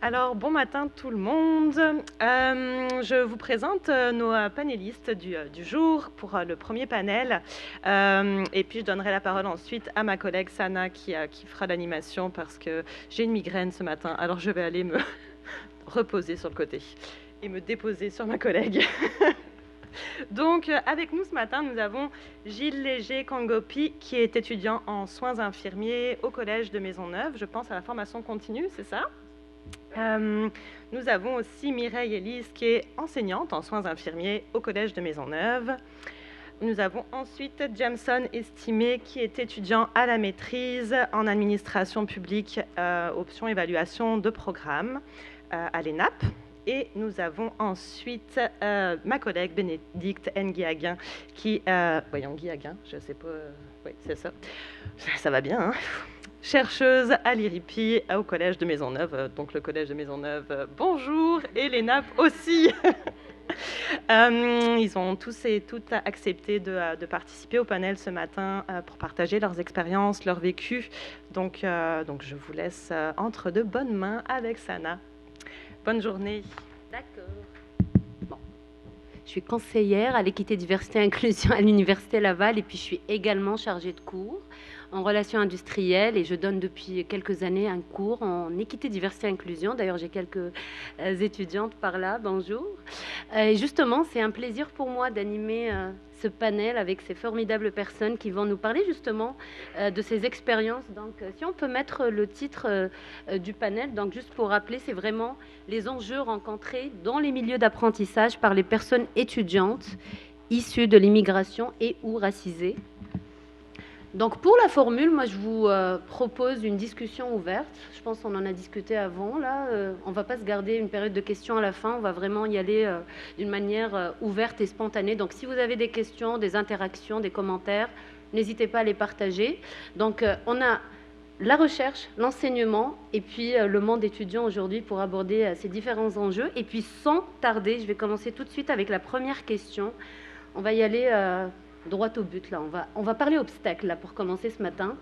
Alors, bon matin tout le monde. Je vous présente nos panélistes du jour pour le premier panel. Et puis, je donnerai la parole ensuite à ma collègue Sana qui fera l'animation parce que j'ai une migraine ce matin. Alors, je vais aller me reposer sur le côté et me déposer sur ma collègue. Donc, avec nous ce matin, nous avons Gilles Léger-Kangopi, qui est étudiant en soins infirmiers au Collège de Maisonneuve. Je pense à la formation continue, c'est ça ? Nous avons aussi Mireille Elise, qui est enseignante en soins infirmiers au Collège de Maisonneuve. Nous avons ensuite Jameson Estimé, qui est étudiant à la maîtrise en administration publique, option évaluation de programme à l'ENAP. Et nous avons ensuite ma collègue Bénédicte Nguyen, qui... voyons, Nguyen, je ne sais pas... oui, c'est ça. Ça va bien, hein, chercheuse à l'IRIPI au Collège de Maisonneuve. Donc le Collège de Maisonneuve, bonjour, et l'ENAP aussi. Ils ont tous et toutes accepté de participer au panel ce matin pour partager leurs expériences, leur vécu. Donc je vous laisse entre de bonnes mains avec Sana. Bonne journée. D'accord. Bon. Je suis conseillère à l'équité, diversité et inclusion à l'Université Laval et puis je suis également chargée de cours en relations industrielles et je donne depuis quelques années un cours en équité, diversité et inclusion. D'ailleurs, j'ai quelques étudiantes par là. Bonjour. Et justement, c'est un plaisir pour moi d'animer ce panel avec ces formidables personnes qui vont nous parler justement de ces expériences. Donc, si on peut mettre le titre du panel, donc juste pour rappeler, c'est vraiment les enjeux rencontrés dans les milieux d'apprentissage par les personnes étudiantes issues de l'immigration et ou racisées. Donc pour la formule, moi je vous propose une discussion ouverte. Je pense qu'on en a discuté avant. Là, on ne va pas se garder une période de questions à la fin. On va vraiment y aller d'une manière ouverte et spontanée. Donc si vous avez des questions, des interactions, des commentaires, n'hésitez pas à les partager. Donc on a la recherche, l'enseignement et puis le monde étudiant aujourd'hui pour aborder ces différents enjeux. Et puis sans tarder, je vais commencer tout de suite avec la première question. On va y aller droit au but. Là. On va parler obstacles là, pour commencer ce matin.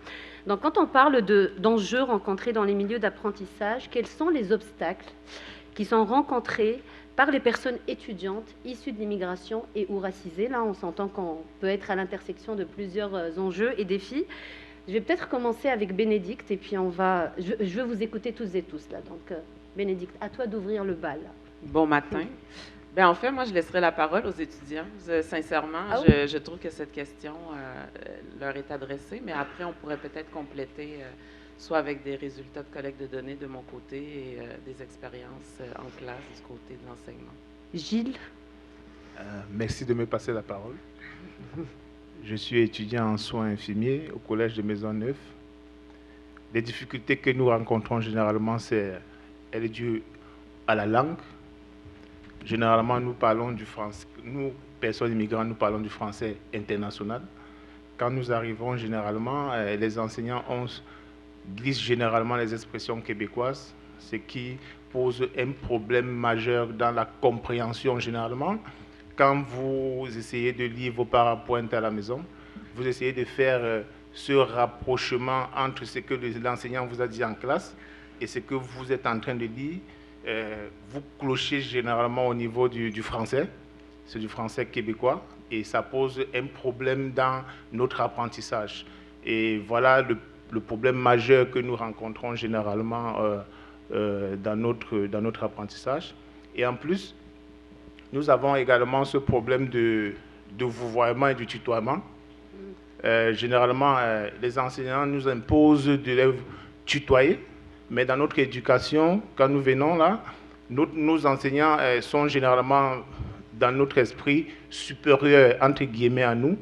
Donc quand on parle d'enjeux rencontrés dans les milieux d'apprentissage, quels sont les obstacles qui sont rencontrés par les personnes étudiantes issues de l'immigration et ou racisées? Là, on s'entend qu'on peut être à l'intersection de plusieurs enjeux et défis. Je vais peut-être commencer avec Bénédicte et puis je vais vous écouter toutes et tous. Là. Donc, Bénédicte, à toi d'ouvrir le bal. Bon matin. Bien, en fait, moi, je laisserai la parole aux étudiants. Sincèrement, je trouve que cette question leur est adressée, mais après, on pourrait peut-être compléter soit avec des résultats de collecte de données de mon côté et des expériences en classe du côté de l'enseignement. Gilles. Merci de me passer la parole. Je suis étudiant en soins infirmiers au Collège de Maisonneuve. Les difficultés que nous rencontrons généralement, elle est due à la langue. Généralement, nous parlons du français. Nous, personnes immigrantes, nous parlons du français international. Quand nous arrivons, généralement, les enseignants glissent généralement les expressions québécoises, ce qui pose un problème majeur dans la compréhension généralement. Quand vous essayez de lire vos PowerPoint à la maison, vous essayez de faire ce rapprochement entre ce que l'enseignant vous a dit en classe et ce que vous êtes en train de lire. Vous clochez généralement au niveau du français, c'est du français québécois, et ça pose un problème dans notre apprentissage. Et voilà le problème majeur que nous rencontrons généralement dans notre apprentissage. Et en plus, nous avons également ce problème de vouvoiement et de tutoiement. Généralement, les enseignants nous imposent de les tutoyer. Mais dans notre éducation, quand nous venons là, nos enseignants sont généralement, dans notre esprit, supérieurs, entre guillemets, à nous.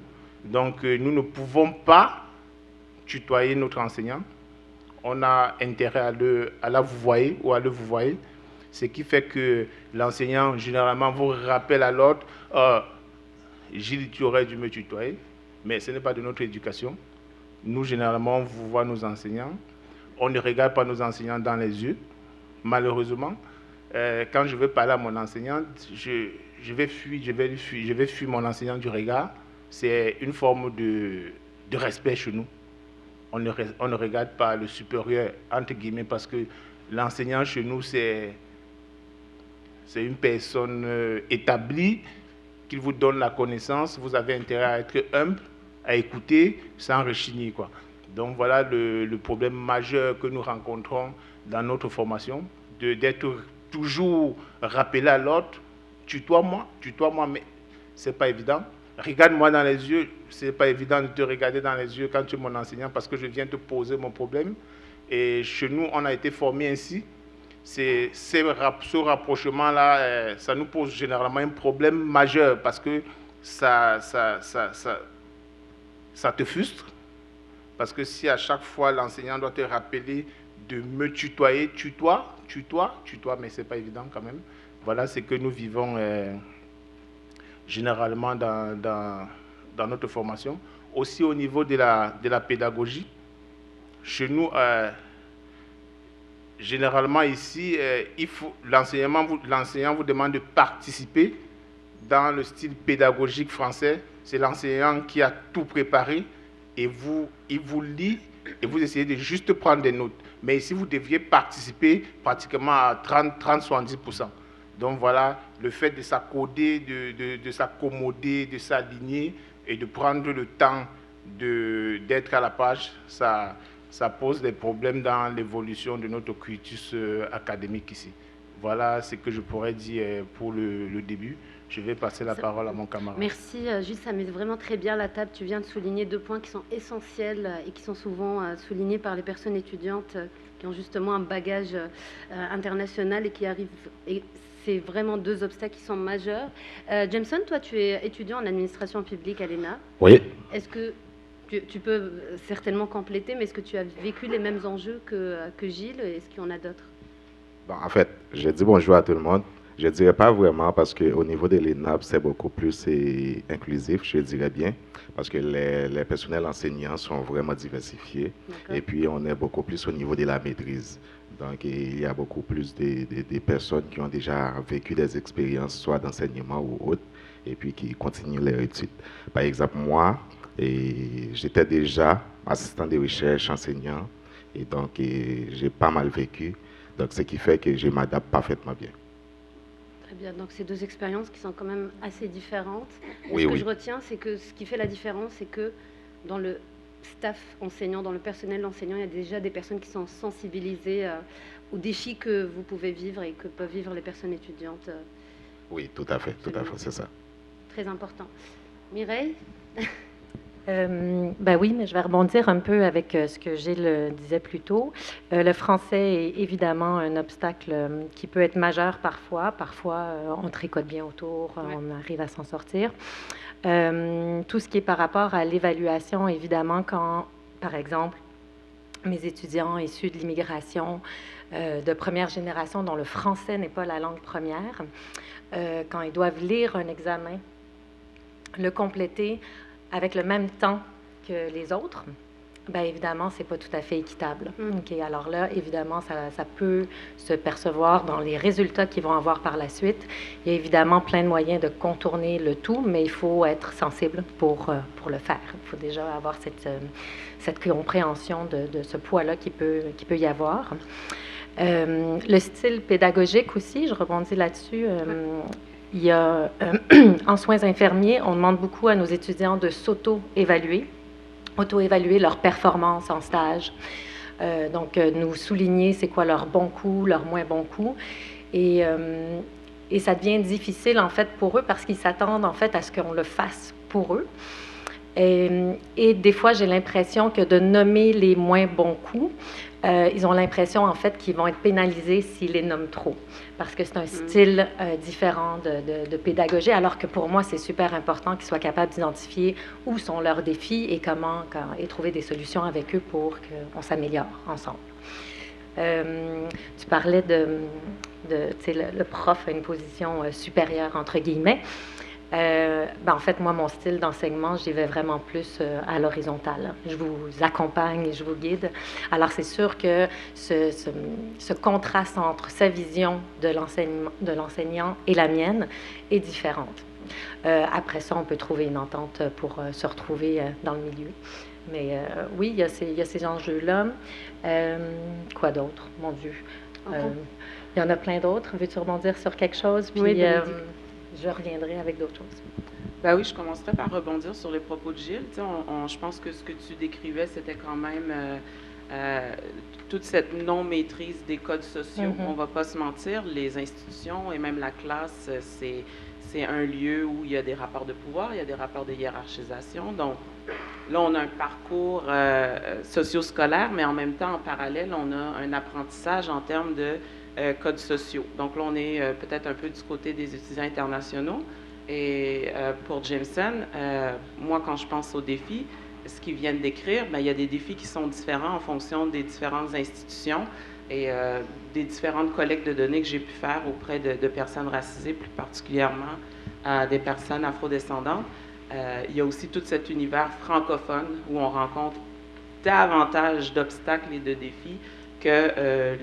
Donc, nous ne pouvons pas tutoyer notre enseignant. On a intérêt à la vouvoyer ou à le vouvoyer. Ce qui fait que l'enseignant, généralement, vous rappelle à l'autre, Gilles, tu aurais dû me tutoyer. Mais ce n'est pas de notre éducation. Nous, généralement, on vouvoie nos enseignants. On ne regarde pas nos enseignants dans les yeux, malheureusement. Quand je vais parler à mon enseignante, je vais fuir mon enseignant du regard. C'est une forme de respect chez nous. On ne regarde pas le supérieur, entre guillemets, parce que L'enseignant chez nous, c'est une personne établie, qu'il vous donne la connaissance. Vous avez intérêt à être humble, à écouter, sans rechigner, quoi. Donc voilà le problème majeur que nous rencontrons dans notre formation, d'être toujours rappelé à l'autre, tutoie-moi, mais c'est pas évident. Regarde-moi dans les yeux, c'est pas évident de te regarder dans les yeux quand tu es mon enseignant parce que je viens te poser mon problème. Et chez nous, on a été formés ainsi. Ce rapprochement-là, ça nous pose généralement un problème majeur parce que ça te frustre. Parce que si à chaque fois l'enseignant doit te rappeler de me tutoyer, tutoie, mais ce n'est pas évident quand même. Voilà ce que nous vivons généralement dans notre formation. Aussi au niveau de la pédagogie, chez nous, généralement ici, l'enseignant vous demande de participer dans le style pédagogique français. C'est l'enseignant qui a tout préparé et il vous lit et vous essayez de juste prendre des notes. Mais ici, vous deviez participer pratiquement à 30-70%. Donc voilà, le fait de s'accommoder, de s'aligner et de prendre le temps d'être à la page, ça pose des problèmes dans l'évolution de notre cursus académique ici. Voilà ce que je pourrais dire pour le début. Je vais passer la parole à mon camarade. Merci, juste ça met vraiment très bien la table. Tu viens de souligner 2 points qui sont essentiels et qui sont souvent soulignés par les personnes étudiantes qui ont justement un bagage international et qui arrivent... Et c'est vraiment 2 obstacles qui sont majeurs. Jameson, toi, tu es étudiant en administration publique à l'ENA. Oui. Est-ce que tu peux certainement compléter, mais est-ce que tu as vécu les mêmes enjeux que Gilles? Est-ce qu'il y en a d'autres? Bon, en fait, je dis bonjour à tout le monde. Je ne dirais pas vraiment parce qu'au niveau de l'ENAP, c'est beaucoup plus inclusif, je dirais bien, parce que les personnels enseignants sont vraiment diversifiés. Et puis, on est beaucoup plus au niveau de la maîtrise. Donc, il y a beaucoup plus de personnes qui ont déjà vécu des expériences, soit d'enseignement ou autre, et puis qui continuent leurs études. Par exemple, moi, j'étais déjà assistant de recherche enseignant, et donc j'ai pas mal vécu. Donc, ce qui fait que je m'adapte parfaitement bien. Très bien. Donc, c'est 2 expériences qui sont quand même assez différentes. Oui, ce que je retiens, c'est que ce qui fait la différence, c'est que dans le staff enseignant, dans le personnel enseignant, il y a déjà des personnes qui sont sensibilisées aux défis que vous pouvez vivre et que peuvent vivre les personnes étudiantes. Oui, tout à fait, c'est ça. Très important. Mireille? Ben oui, mais je vais rebondir un peu avec ce que Gilles disait plus tôt. Le français est évidemment un obstacle qui peut être majeur parfois. Parfois, on tricote bien autour, on arrive à s'en sortir. Tout ce qui est par rapport à l'évaluation, évidemment, quand, par exemple, mes étudiants issus de l'immigration de première génération, dont le français n'est pas la langue première, quand ils doivent lire un examen, le compléter avec le même temps que les autres, bien évidemment, ce n'est pas tout à fait équitable. Okay, alors là, évidemment, ça peut se percevoir dans les résultats qu'ils vont avoir par la suite. Il y a évidemment plein de moyens de contourner le tout, mais il faut être sensible pour le faire. Il faut déjà avoir cette compréhension de ce poids-là qui peut y avoir. Le style pédagogique aussi, je rebondis là-dessus. Il y a, en soins infirmiers, on demande beaucoup à nos étudiants de s'auto-évaluer leur performance en stage. Donc, nous souligner c'est quoi leur bon coup, leur moins bon coup. Et ça devient difficile, en fait, pour eux parce qu'ils s'attendent, en fait, à ce qu'on le fasse pour eux. Et des fois, j'ai l'impression que de nommer les moins bons coups, ils ont l'impression, en fait, qu'ils vont être pénalisés s'ils les nomment trop, parce que c'est un style différent de pédagogie, alors que pour moi, c'est super important qu'ils soient capables d'identifier où sont leurs défis et et trouver des solutions avec eux pour qu'on s'améliore ensemble. Tu parlais le prof a une position supérieure, entre guillemets. En fait, moi, mon style d'enseignement, j'y vais vraiment plus à l'horizontale. Je vous accompagne et je vous guide. Alors, c'est sûr que ce contraste entre sa vision de l'enseignant et la mienne est différente. Après ça, on peut trouver une entente pour se retrouver dans le milieu. Mais oui, il y a ces enjeux-là. Quoi d'autre? Mon Dieu. Il y en a plein d'autres. Veux-tu rebondir sur quelque chose? Puis Oui, je reviendrai avec d'autres choses. Ben oui, je commencerai par rebondir sur les propos de Gilles. Tu sais, je pense que ce que tu décrivais, c'était quand même toute cette non-maîtrise des codes sociaux. On ne va pas se mentir, les institutions et même la classe, c'est un lieu où il y a des rapports de pouvoir, il y a des rapports de hiérarchisation. Donc, là, on a un parcours socio-scolaire, mais en même temps, en parallèle, on a un apprentissage en termes de codes sociaux. Donc là, on est peut-être un peu du côté des étudiants internationaux. Et pour Jameson, moi, quand je pense aux défis, ce qu'ils viennent d'écrire, il y a des défis qui sont différents en fonction des différentes institutions et des différentes collectes de données que j'ai pu faire auprès de personnes racisées, plus particulièrement des personnes afrodescendantes. Il y a aussi tout cet univers francophone où on rencontre davantage d'obstacles et de défis que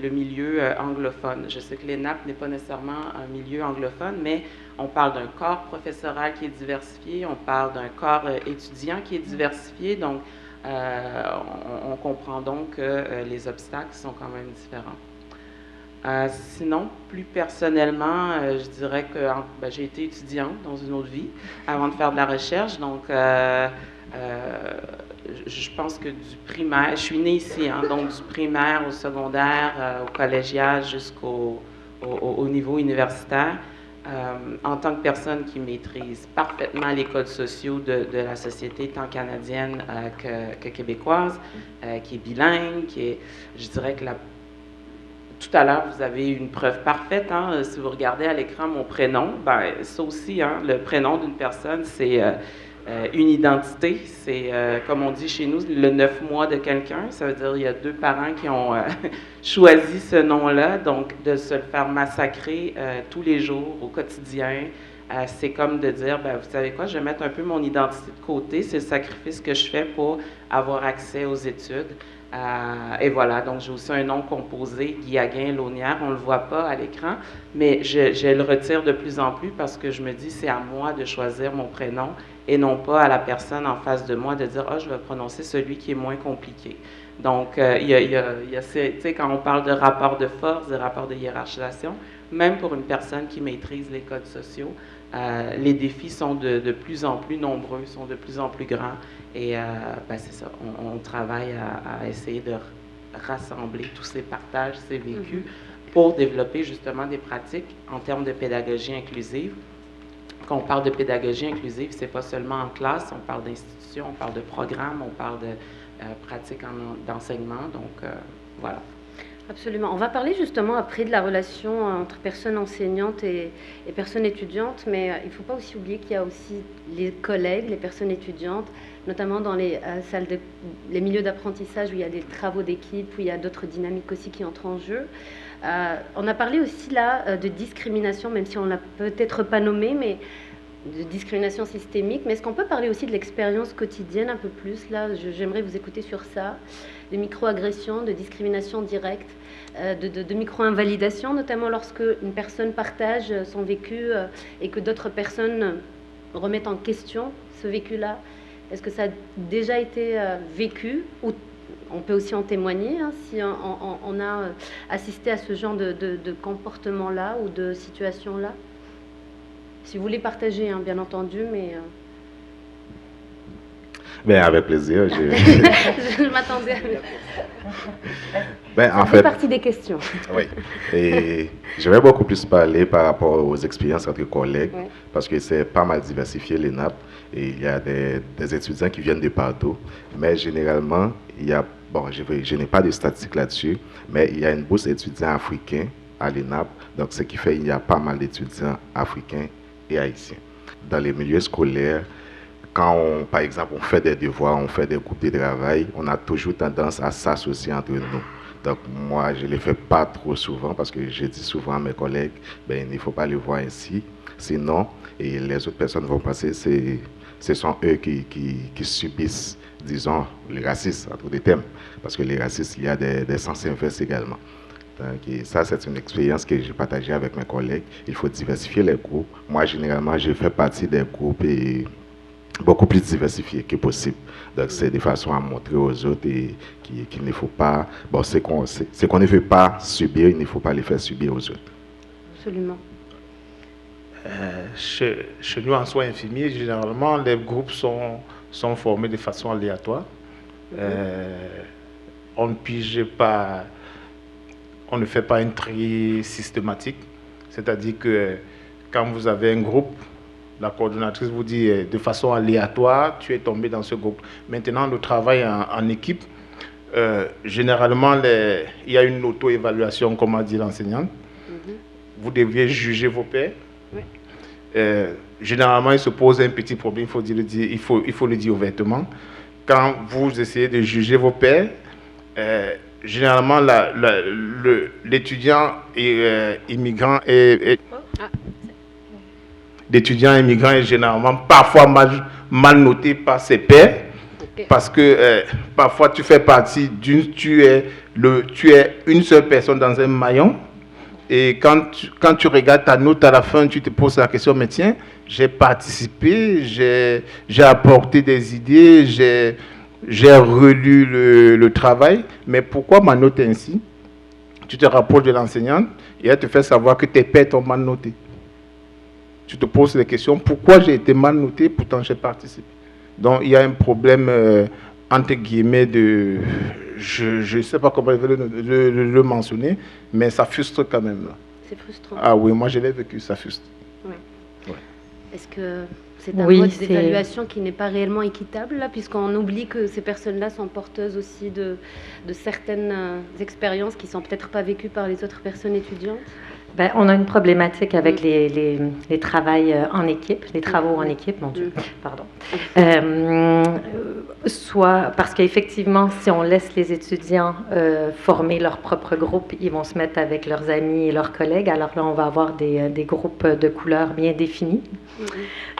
le milieu anglophone. Je sais que l'ENAP n'est pas nécessairement un milieu anglophone, mais on parle d'un corps professoral qui est diversifié, on parle d'un corps étudiant qui est diversifié, donc on comprend donc que les obstacles sont quand même différents. Sinon, plus personnellement, je dirais que j'ai été étudiante dans une autre vie avant de faire de la recherche, donc je pense que du primaire, je suis née ici, donc du primaire au secondaire, au collégial jusqu'au niveau universitaire, en tant que personne qui maîtrise parfaitement les codes sociaux de la société, tant canadienne que québécoise, qui est bilingue, je dirais que tout à l'heure, vous avez une preuve parfaite. Si vous regardez à l'écran mon prénom, ça aussi, le prénom d'une personne, c'est une identité. C'est, comme on dit chez nous, le 9 mois de quelqu'un. Ça veut dire qu'il y a 2 parents qui ont choisi ce nom-là. Donc, de se le faire massacrer tous les jours, au quotidien, c'est comme de dire, vous savez quoi, je vais mettre un peu mon identité de côté. C'est le sacrifice que je fais pour avoir accès aux études. Et voilà, donc j'ai aussi un nom composé, Guillaguin Launière, on ne le voit pas à l'écran, mais je le retire de plus en plus parce que je me dis c'est à moi de choisir mon prénom et non pas à la personne en face de moi de dire « Ah, je vais prononcer celui qui est moins compliqué ». Donc, il y a tu sais, quand on parle de rapport de force, de rapport de hiérarchisation, même pour une personne qui maîtrise les codes sociaux, les défis sont de plus en plus nombreux, sont de plus en plus grands. Et c'est ça, on travaille à essayer de rassembler tous ces partages, ces vécus, pour développer justement des pratiques en termes de pédagogie inclusive. Quand on parle de pédagogie inclusive, c'est pas seulement en classe, on parle d'institutions, on parle de programmes, on parle de pratiques d'enseignement. Donc, voilà. Absolument. On va parler justement après de la relation entre personnes enseignantes et personnes étudiantes, mais il ne faut pas aussi oublier qu'il y a aussi les collègues, les personnes étudiantes, notamment dans les salles, les milieux d'apprentissage où il y a des travaux d'équipe, où il y a d'autres dynamiques aussi qui entrent en jeu. On a parlé aussi là de discrimination, même si on ne l'a peut-être pas nommé, mais de discrimination systémique. Mais est-ce qu'on peut parler aussi de l'expérience quotidienne un peu plus? Là, j'aimerais vous écouter sur ça, de micro-agressions, de discrimination directe, de micro-invalidation, notamment lorsque une personne partage son vécu et que d'autres personnes remettent en question ce vécu-là. Est-ce que ça a déjà été vécu, ou on peut aussi en témoigner si on a assisté à ce genre de comportement-là ou de situation-là? Si vous voulez partager, bien entendu, mais... Avec plaisir. Je m'attendais à... En fait, partie des questions. Oui. Et je vais beaucoup plus parler par rapport aux expériences entre collègues, parce que c'est pas mal diversifié, l'ENAP. Et il y a des étudiants qui viennent de partout. Mais généralement, il y a... je n'ai pas de statistiques là-dessus, mais il y a une bourse étudiants africains à l'ENAP. Donc, ce qui fait qu'il y a pas mal d'étudiants africains et haïtiens. Dans les milieux scolaires, quand, par exemple, on fait des devoirs, on fait des groupes de travail, on a toujours tendance à s'associer entre nous. Donc, moi, je ne le fais pas trop souvent parce que je dis souvent à mes collègues, il ne faut pas le voir ainsi. Sinon, et les autres personnes vont penser que ce sont eux qui subissent, disons, le racisme, entre des thèmes. Parce que les racistes, il y a des sens inverses également. Donc, ça, c'est une expérience que j'ai partagée avec mes collègues. Il faut diversifier les groupes. Moi, généralement, je fais partie des groupes beaucoup plus diversifié que possible. Donc, c'est de façon à montrer aux autres qu'il ne faut pas, bon, ce qu'on ne veut pas subir, il ne faut pas les faire subir aux autres. Absolument. Chez nous, en soins infirmiers, généralement, les groupes sont formés de façon aléatoire. On ne pige pas, on ne fait pas un tri systématique. C'est-à-dire que quand vous avez un groupe, la coordonnatrice vous dit de façon aléatoire, tu es tombé dans ce groupe. Maintenant, le travail en équipe, généralement, il y a une auto-évaluation, comme a dit l'enseignante. Vous deviez juger vos pairs. Oui. Généralement, il se pose un petit problème, il faut le dire ouvertement. Quand vous essayez de juger vos pairs, généralement, l'étudiant immigrant l'étudiant immigrant est généralement parfois mal noté par ses pairs, parce que parfois tu fais partie tu es une seule personne dans un maillon, et quand tu regardes ta note à la fin, tu te poses la question, mais tiens, j'ai participé, j'ai apporté des idées, j'ai relu le travail, mais pourquoi ma note est ainsi? Tu te rapproches de l'enseignante et elle te fait savoir que tes pairs t'ont mal noté. Tu te poses les questions, pourquoi j'ai été mal noté, pourtant j'ai participé. Donc il y a un problème, entre guillemets, je ne sais pas comment le mentionner, mais ça frustre quand même. C'est frustrant. Ah oui, moi je l'ai vécu, ça frustre. Oui. Ouais. Est-ce que c'est un mode d'évaluation qui n'est pas réellement équitable, là, puisqu'on oublie que ces personnes-là sont porteuses aussi de certaines expériences qui ne sont peut-être pas vécues par les autres personnes étudiantes? Ben, on a une problématique avec les travaux en équipe, mon Dieu, pardon. Soit parce qu'effectivement, si on laisse les étudiants former leur propre groupe, ils vont se mettre avec leurs amis et leurs collègues. Alors là, on va avoir des groupes de couleurs bien définis.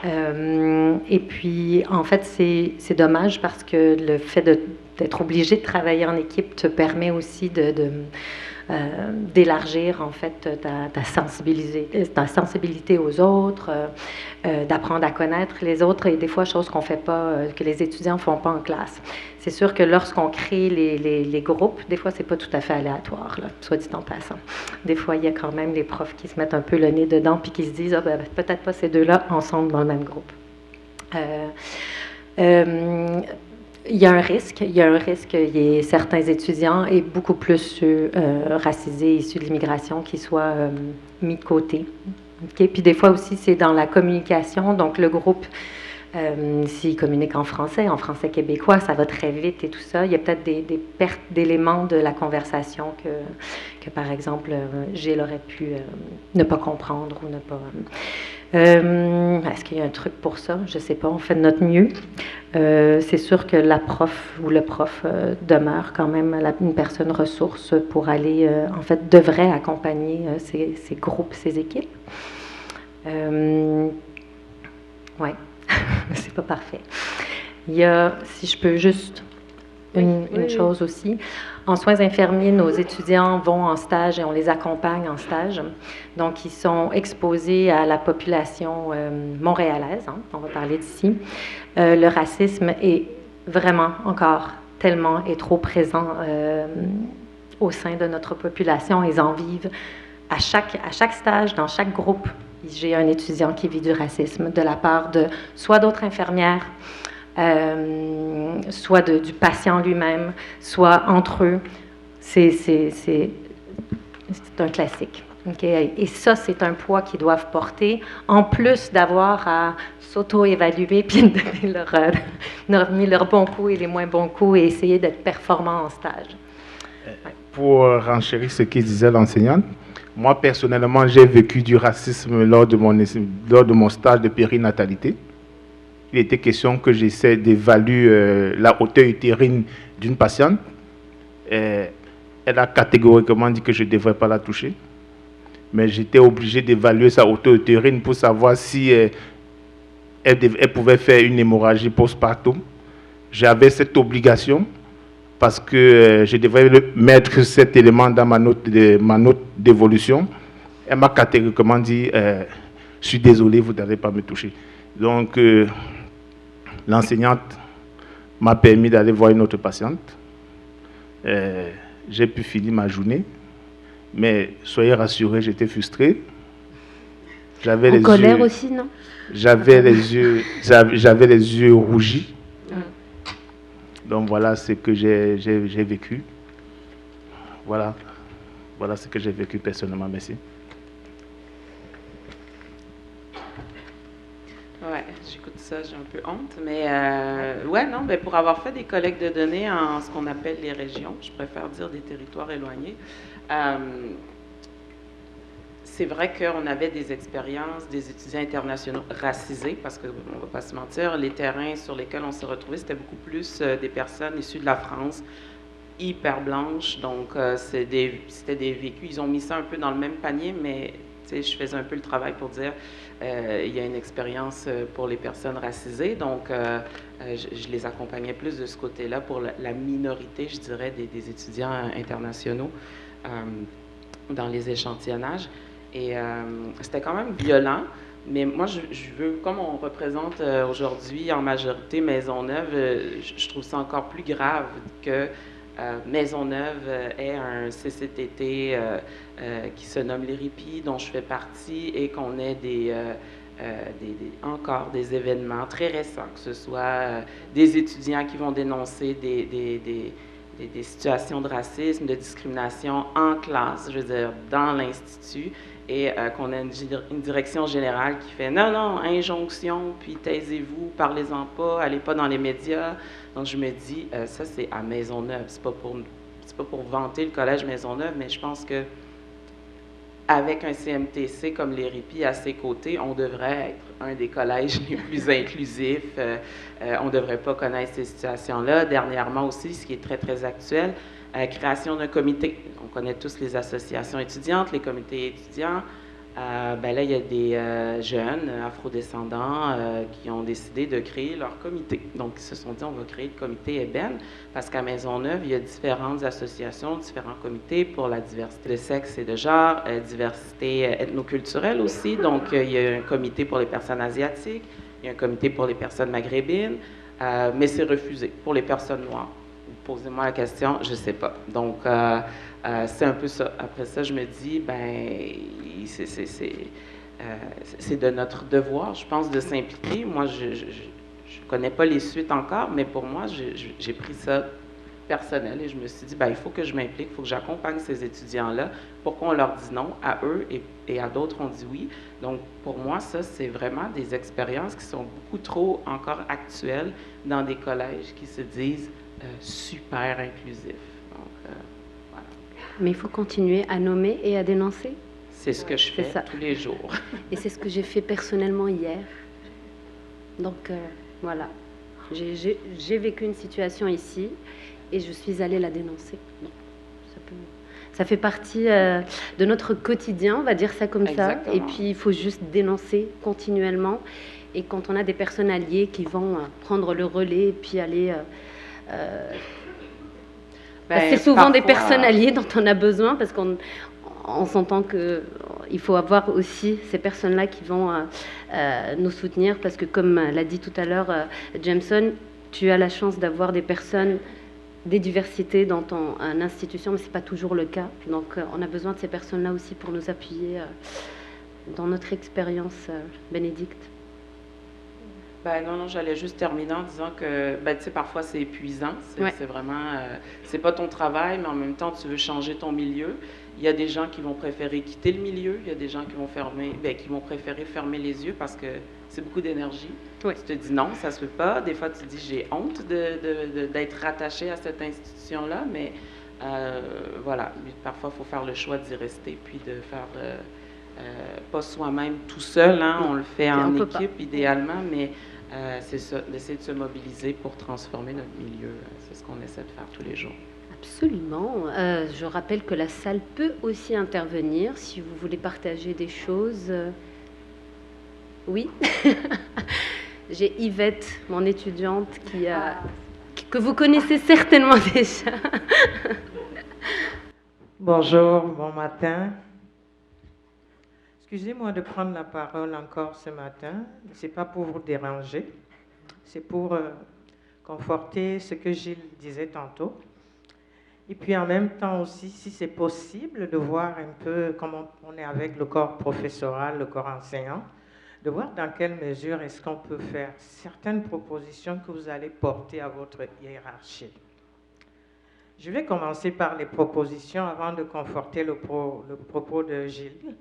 Et puis, en fait, c'est dommage parce que le fait d'être obligé de travailler en équipe te permet aussi d'élargir en fait ta sensibilité aux autres, d'apprendre à connaître les autres, et des fois choses qu'on fait pas, que les étudiants font pas en classe. C'est sûr que lorsqu'on crée les groupes, des fois c'est pas tout à fait aléatoire, là, soit dit en passant. Des fois il y a quand même les profs qui se mettent un peu le nez dedans puis qui se disent peut-être pas ces deux-là ensemble dans le même groupe. Il y a un risque qu'il y ait certains étudiants, et beaucoup plus ceux racisés, issus de l'immigration, qui soient mis de côté. Okay? Puis des fois aussi, c'est dans la communication. Donc le groupe, s'il communique en français québécois, ça va très vite et tout ça. Il y a peut-être des pertes d'éléments de la conversation que par exemple, Gilles aurait pu ne pas comprendre ou ne pas... Est-ce qu'il y a un truc pour ça? Je ne sais pas, on fait de notre mieux. C'est sûr que la prof ou le prof demeure quand même une personne ressource pour aller, en fait, devrait accompagner ces groupes, ces équipes. Ouais, c'est pas parfait. Il y a, si je peux juste... Une chose aussi. En soins infirmiers, nos étudiants vont en stage et on les accompagne en stage. Donc, ils sont exposés à la population montréalaise, hein, on va parler d'ici. Le racisme est vraiment encore tellement et trop présent au sein de notre population. Ils en vivent à chaque stage, dans chaque groupe. J'ai un étudiant qui vit du racisme de la part de soit d'autres infirmières, soit du patient lui-même, soit entre eux. C'est un classique. Okay? Et ça, c'est un poids qu'ils doivent porter, en plus d'avoir à s'auto-évaluer, puis de donner leurs bons coups et les moins bons coups, et essayer d'être performants en stage. Ouais. Pour renchérir ce que disait l'enseignante, moi, personnellement, j'ai vécu du racisme lors de mon stage de périnatalité. Il était question que j'essaie d'évaluer la hauteur utérine d'une patiente. Elle a catégoriquement dit que je ne devrais pas la toucher. Mais j'étais obligé d'évaluer sa hauteur utérine pour savoir si elle pouvait faire une hémorragie postpartum. J'avais cette obligation parce que je devrais mettre cet élément dans ma note d'évolution. Elle m'a catégoriquement dit « Je suis désolé, vous n'allez pas me toucher ». Donc, l'enseignante m'a permis d'aller voir une autre patiente. J'ai pu finir ma journée, mais soyez rassurés, j'étais frustré. J'avais en colère aussi, non? J'avais les yeux rougis. Donc voilà ce que j'ai vécu. Voilà ce que j'ai vécu personnellement. Merci. Ouais, j'écoute ça, j'ai un peu honte, mais ouais, non, ben pour avoir fait des collectes de données en ce qu'on appelle les régions, je préfère dire des territoires éloignés, c'est vrai qu'on avait des expériences des étudiants internationaux racisés, parce qu'on ne va pas se mentir, les terrains sur lesquels on s'est retrouvés, c'était beaucoup plus des personnes issues de la France, hyper blanches, donc c'était des vécus, ils ont mis ça un peu dans le même panier, mais je faisais un peu le travail pour dire il y a une expérience pour les personnes racisées, donc je les accompagnais plus de ce côté-là pour la minorité, je dirais, des étudiants internationaux dans les échantillonnages. Et c'était quand même violent, mais moi, je veux, comme on représente aujourd'hui en majorité Maisonneuve, je trouve ça encore plus grave que Maisonneuve ait un CCTT qui se nomme l'IRIPI, dont je fais partie, et qu'on ait encore des événements très récents, que ce soit des étudiants qui vont dénoncer des situations de racisme, de discrimination en classe, je veux dire, dans l'institut, et qu'on a une direction générale qui fait « Non, non, injonction, puis taisez-vous, parlez-en pas, allez pas dans les médias ». Donc, je me dis, ça, c'est à Maisonneuve. C'est pas pour vanter le collège Maisonneuve, mais je pense que avec un CMTC comme l'IRIPI à ses côtés, on devrait être un des collèges les plus inclusifs. On ne devrait pas connaître ces situations-là. Dernièrement aussi, ce qui est très, très actuel, création d'un comité. On connaît tous les associations étudiantes, les comités étudiants. Ben là, il y a des jeunes afrodescendants qui ont décidé de créer leur comité. Donc, ils se sont dit, on va créer le comité Ébène, parce qu'à Maisonneuve, il y a différentes associations, différents comités pour la diversité de sexe et de genre, diversité ethnoculturelle aussi. Donc, il y a un comité pour les personnes asiatiques, il y a un comité pour les personnes maghrébines, mais c'est refusé pour les personnes noires. Posez-moi la question, je ne sais pas. Donc, c'est un peu ça. Après ça, je me dis, ben, c'est de notre devoir, je pense, de s'impliquer. Moi, je ne connais pas les suites encore, mais pour moi, j'ai pris ça personnel et je me suis dit, ben, il faut que je m'implique, il faut que j'accompagne ces étudiants-là. Pourquoi on leur dit non à eux et à d'autres on dit oui? Donc, pour moi, ça, c'est vraiment des expériences qui sont beaucoup trop encore actuelles dans des collèges qui se disent super inclusifs. Donc, voilà. Mais il faut continuer à nommer et à dénoncer. C'est ce que je fais tous les jours. Et c'est ce que j'ai fait personnellement hier. Donc, voilà. J'ai vécu une situation ici et je suis allée la dénoncer. Donc, ça fait partie de notre quotidien, on va dire ça comme Exactement. ça. Et puis, il faut juste dénoncer continuellement. Et quand on a des personnes alliées qui vont prendre le relais et puis aller... c'est souvent parfois, des personnes alliées dont on a besoin parce qu'on s'entend qu'il faut avoir aussi ces personnes-là qui vont nous soutenir parce que comme l'a dit tout à l'heure Jameson, tu as la chance d'avoir des personnes, des diversités dans ton institution, mais ce n'est pas toujours le cas. Donc on a besoin de ces personnes-là aussi pour nous appuyer dans notre expérience, Bénédicte. Ben non, j'allais juste terminer en disant que, ben, tu sais, parfois c'est épuisant. C'est vraiment, c'est pas ton travail, mais en même temps, tu veux changer ton milieu. Il y a des gens qui vont préférer quitter le milieu. Il y a des gens qui vont préférer fermer les yeux parce que c'est beaucoup d'énergie. Oui. Tu te dis non, ça se fait pas. Des fois, tu te dis j'ai honte d'être rattaché à cette institution-là, mais voilà. Parfois, il faut faire le choix d'y rester puis de faire pas soi-même tout seul. Hein, on le fait en équipe idéalement, mais c'est ça, d'essayer de se mobiliser pour transformer notre milieu. C'est ce qu'on essaie de faire tous les jours. Absolument. Je rappelle que la salle peut aussi intervenir si vous voulez partager des choses. Oui. J'ai Yvette, mon étudiante, que vous connaissez certainement déjà. Bonjour, bon matin. Excusez-moi de prendre la parole encore ce matin. Ce n'est pas pour vous déranger. c'est pour conforter ce que Gilles disait tantôt. Et puis en même temps aussi, si c'est possible, de voir un peu comment on est avec le corps professoral, le corps enseignant, de voir dans quelle mesure est-ce qu'on peut faire certaines propositions que vous allez porter à votre hiérarchie. Je vais commencer par les propositions avant de conforter le propos de Gilles.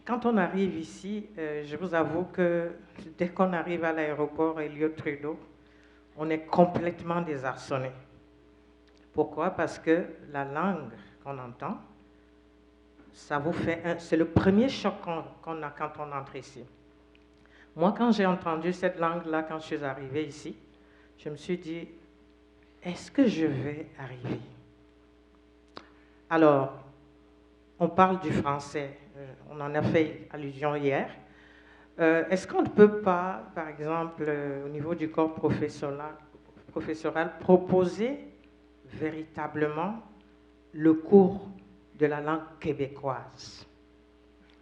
Quand on arrive ici, je vous avoue que dès qu'on arrive à l'aéroport Elliott-Trudeau, on est complètement désarçonné. Pourquoi? Parce que la langue qu'on entend, ça vous fait c'est le premier choc qu'on a quand on entre ici. Moi, quand j'ai entendu cette langue-là, quand je suis arrivée ici, je me suis dit, est-ce que je vais arriver? Alors, on parle du français, on en a fait allusion hier. Est-ce qu'on ne peut pas, par exemple, au niveau du corps professoral, proposer véritablement le cours de la langue québécoise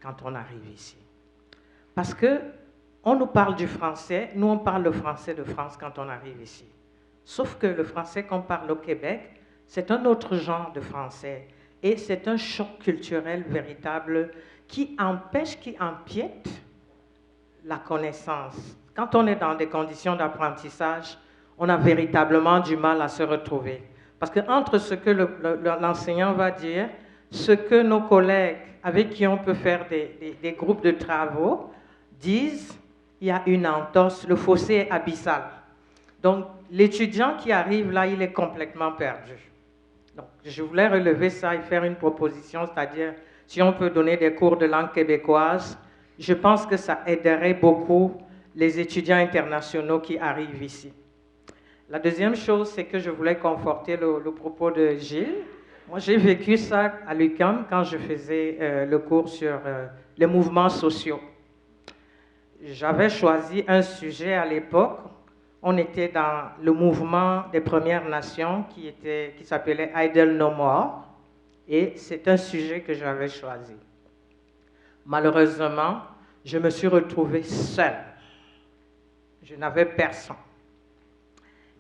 quand on arrive ici? Parce que on nous parle du français, nous on parle le français de France quand on arrive ici. Sauf que le français qu'on parle au Québec, c'est un autre genre de français. Et c'est un choc culturel véritable qui empêche, qui empiète la connaissance. Quand on est dans des conditions d'apprentissage, on a véritablement du mal à se retrouver. Parce qu'entre ce que l'enseignant va dire, ce que nos collègues avec qui on peut faire des groupes de travaux disent, il y a une entorse, le fossé est abyssal. Donc, l'étudiant qui arrive là, il est complètement perdu. Donc, je voulais relever ça et faire une proposition, c'est-à-dire, si on peut donner des cours de langue québécoise, je pense que ça aiderait beaucoup les étudiants internationaux qui arrivent ici. La deuxième chose, c'est que je voulais conforter le propos de Gilles. Moi, j'ai vécu ça à l'UQAM quand je faisais le cours sur les mouvements sociaux. J'avais choisi un sujet à l'époque. On était dans le mouvement des Premières Nations qui s'appelait Idle No More. Et c'est un sujet que j'avais choisi. Malheureusement, je me suis retrouvée seule. Je n'avais personne.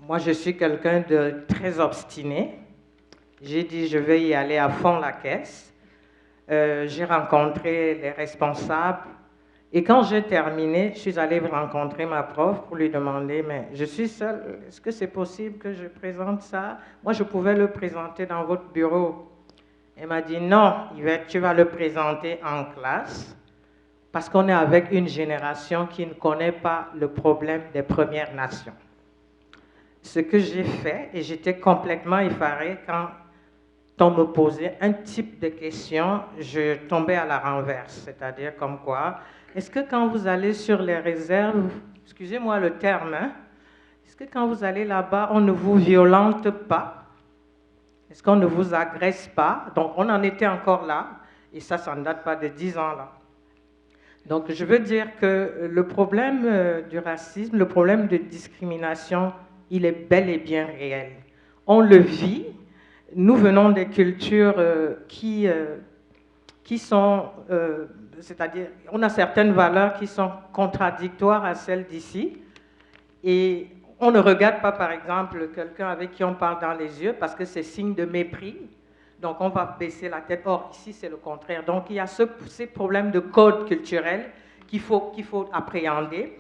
Moi, je suis quelqu'un de très obstiné. J'ai dit, je vais y aller à fond la caisse. J'ai rencontré les responsables. Et quand j'ai terminé, je suis allée rencontrer ma prof pour lui demander, mais je suis seule, est-ce que c'est possible que je présente ça? Moi, je pouvais le présenter dans votre bureau. Elle m'a dit, non, Yvette, tu vas le présenter en classe parce qu'on est avec une génération qui ne connaît pas le problème des Premières Nations. Ce que j'ai fait, et j'étais complètement effarée quand on me posait un type de question, je tombais à la renverse, c'est-à-dire comme quoi, est-ce que quand vous allez sur les réserves, excusez-moi le terme, hein, est-ce que quand vous allez là-bas, on ne vous violente pas? Est-ce qu'on ne vous agresse pas? Donc, on en était encore là, et ça ne date pas de 10 ans là. Donc, je veux dire que le problème du racisme, le problème de discrimination, il est bel et bien réel. On le vit. Nous venons des cultures qui sont, c'est-à-dire, on a certaines valeurs qui sont contradictoires à celles d'ici. Et on ne regarde pas, par exemple, quelqu'un avec qui on parle dans les yeux parce que c'est signe de mépris. Donc, on va baisser la tête. Or, ici, c'est le contraire. Donc, il y a ces problèmes de code culturel qu'il faut appréhender.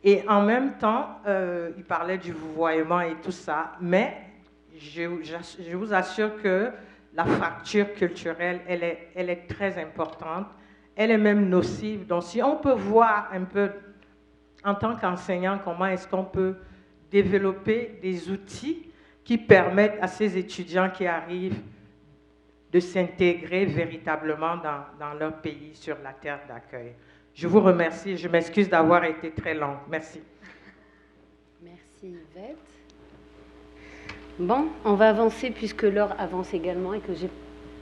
Et en même temps, il parlait du vouvoiement et tout ça, mais je vous assure que la fracture culturelle, elle est très importante. Elle est même nocive. Donc, si on peut voir un peu, en tant qu'enseignant, comment est-ce qu'on peut développer des outils qui permettent à ces étudiants qui arrivent de s'intégrer véritablement dans leur pays, sur la terre d'accueil. Je vous remercie. Je m'excuse d'avoir été très longue. Merci. Merci Yvette. Bon, on va avancer puisque l'heure avance également et que j'ai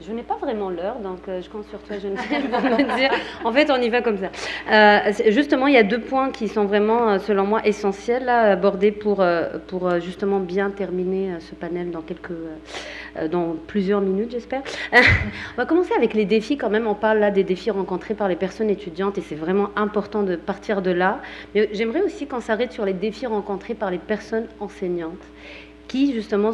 Je n'ai pas vraiment l'heure, donc je compte sur toi, Geneviève, pour me dire. En fait, on y va comme ça. Justement, il y a 2 points qui sont vraiment, selon moi, essentiels à aborder pour justement bien terminer ce panel dans plusieurs minutes, j'espère. On va commencer avec les défis quand même. On parle là des défis rencontrés par les personnes étudiantes et c'est vraiment important de partir de là. Mais j'aimerais aussi qu'on s'arrête sur les défis rencontrés par les personnes enseignantes, qui justement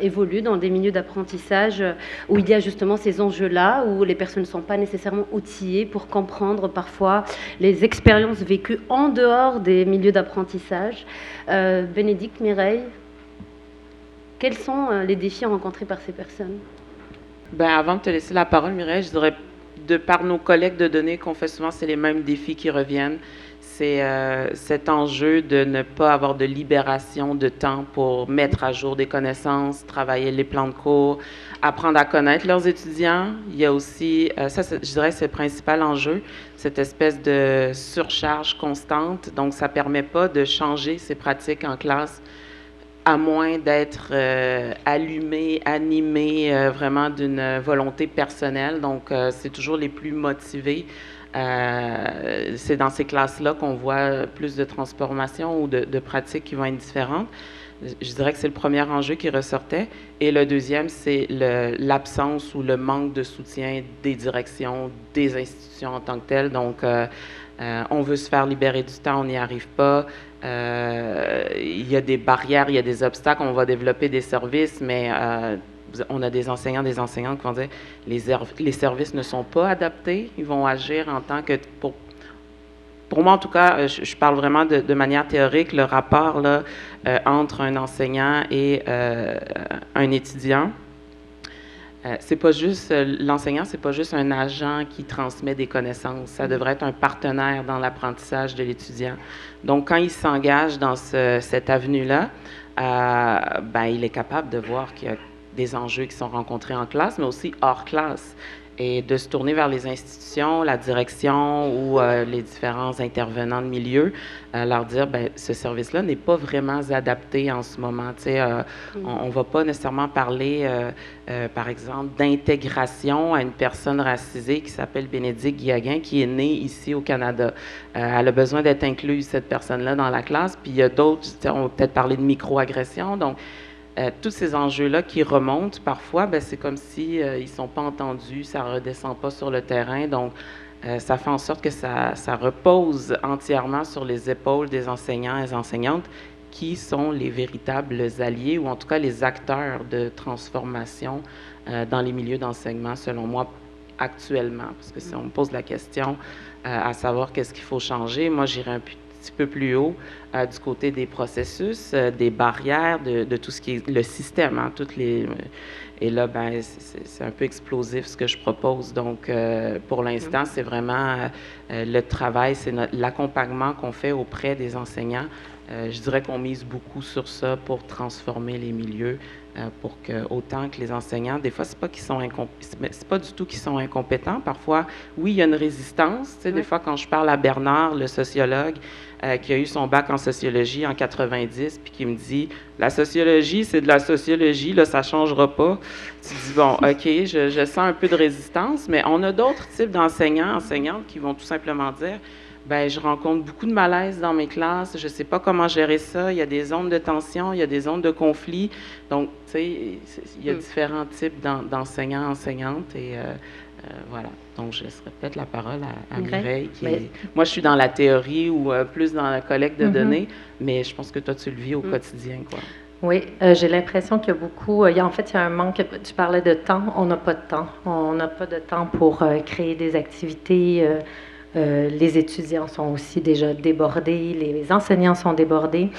évoluent dans des milieux d'apprentissage où il y a justement ces enjeux-là, où les personnes ne sont pas nécessairement outillées pour comprendre parfois les expériences vécues en dehors des milieux d'apprentissage. Bénédicte, Mireille, quels sont les défis rencontrés par ces personnes? Avant de te laisser la parole, Mireille, je dirais, de par nos collègues de données qu'on fait souvent, c'est les mêmes défis qui reviennent. C'est cet enjeu de ne pas avoir de libération de temps pour mettre à jour des connaissances, travailler les plans de cours, apprendre à connaître leurs étudiants. Il y a aussi, je dirais, c'est le principal enjeu, cette espèce de surcharge constante. Donc, ça ne permet pas de changer ses pratiques en classe, à moins d'être allumé, animé vraiment d'une volonté personnelle. Donc, c'est toujours les plus motivés. C'est dans ces classes-là qu'on voit plus de transformations ou de pratiques qui vont être différentes. Je dirais que c'est le premier enjeu qui ressortait. Et le deuxième, c'est l'absence ou le manque de soutien des directions, des institutions en tant que telles. Donc, on veut se faire libérer du temps, on n'y arrive pas. Il y a des barrières, il y a des obstacles, on va développer des services, mais on a des enseignants, des enseignantes qui vont dire les services ne sont pas adaptés, ils vont agir en tant que... Pour moi, en tout cas, je parle vraiment de manière théorique, le rapport là, entre un enseignant et un étudiant. C'est pas juste l'enseignant, c'est pas juste un agent qui transmet des connaissances. Ça devrait être un partenaire dans l'apprentissage de l'étudiant. Donc, quand il s'engage dans cette avenue-là, il est capable de voir qu'il y a des enjeux qui sont rencontrés en classe, mais aussi hors classe, et de se tourner vers les institutions, la direction ou les différents intervenants de milieu, leur dire, ce service-là n'est pas vraiment adapté en ce moment. On ne va pas nécessairement parler, par exemple, d'intégration à une personne racisée qui s'appelle Bénédicte Guillaguin, qui est née ici au Canada. Elle a besoin d'être incluse, cette personne-là, dans la classe. Puis il y a d'autres, on va peut-être parler de microagression. Donc, tous ces enjeux-là qui remontent, parfois, c'est comme si ils ne sont pas entendus, ça ne redescend pas sur le terrain. Donc, ça fait en sorte que ça repose entièrement sur les épaules des enseignants et des enseignantes qui sont les véritables alliés, ou en tout cas les acteurs de transformation dans les milieux d'enseignement, selon moi, actuellement. Parce que si on me pose la question à savoir qu'est-ce qu'il faut changer, moi, j'irais un petit peu plus haut du côté des processus, des barrières, de tout ce qui est le système, hein, et là, c'est un peu explosif ce que je propose. Donc, pour l'instant, c'est vraiment le travail, c'est l'accompagnement qu'on fait auprès des enseignants. Je dirais qu'on mise beaucoup sur ça pour transformer les milieux, pour que autant que les enseignants, des fois, c'est pas du tout qu'ils sont incompétents. Parfois, oui, il y a une résistance. Tu sais, des fois, quand je parle à Bernard, le sociologue, qui a eu son bac en sociologie en 90, puis qui me dit « La sociologie, c'est de la sociologie, là, ça ne changera pas. » Tu dis « Bon, OK, je sens un peu de résistance, mais on a d'autres types d'enseignants, enseignantes qui vont tout simplement dire « je rencontre beaucoup de malaise dans mes classes, je ne sais pas comment gérer ça, il y a des zones de tension, il y a des zones de conflit. » Donc, tu sais, il y a différents types d'enseignants, enseignantes, et voilà. Donc, je laisserai peut-être la parole à Mireille. Moi, je suis dans la théorie ou plus dans la collecte de données, mais je pense que toi, tu le vis au quotidien, quoi. Oui, j'ai l'impression qu'il y a beaucoup... il y a un manque... Tu parlais de temps, on n'a pas de temps. On n'a pas de temps pour créer des activités. Les étudiants sont aussi déjà débordés, les enseignants sont débordés.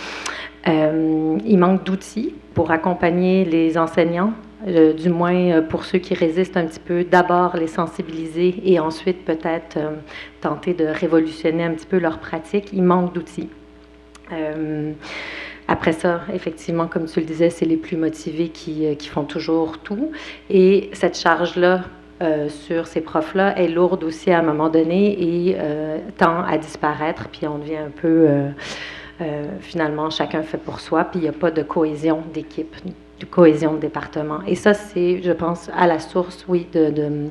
Il manque d'outils pour accompagner les enseignants, du moins pour ceux qui résistent un petit peu, d'abord les sensibiliser et ensuite peut-être tenter de révolutionner un petit peu leur pratique. Il manque d'outils. Après ça, effectivement, comme tu le disais, c'est les plus motivés qui font toujours tout. Et cette charge-là, sur ces profs-là est lourde aussi à un moment donné et tend à disparaître, puis on devient un peu, finalement, chacun fait pour soi, puis il n'y a pas de cohésion d'équipe. cohésion de département. Et ça, c'est, je pense, à la source, oui, de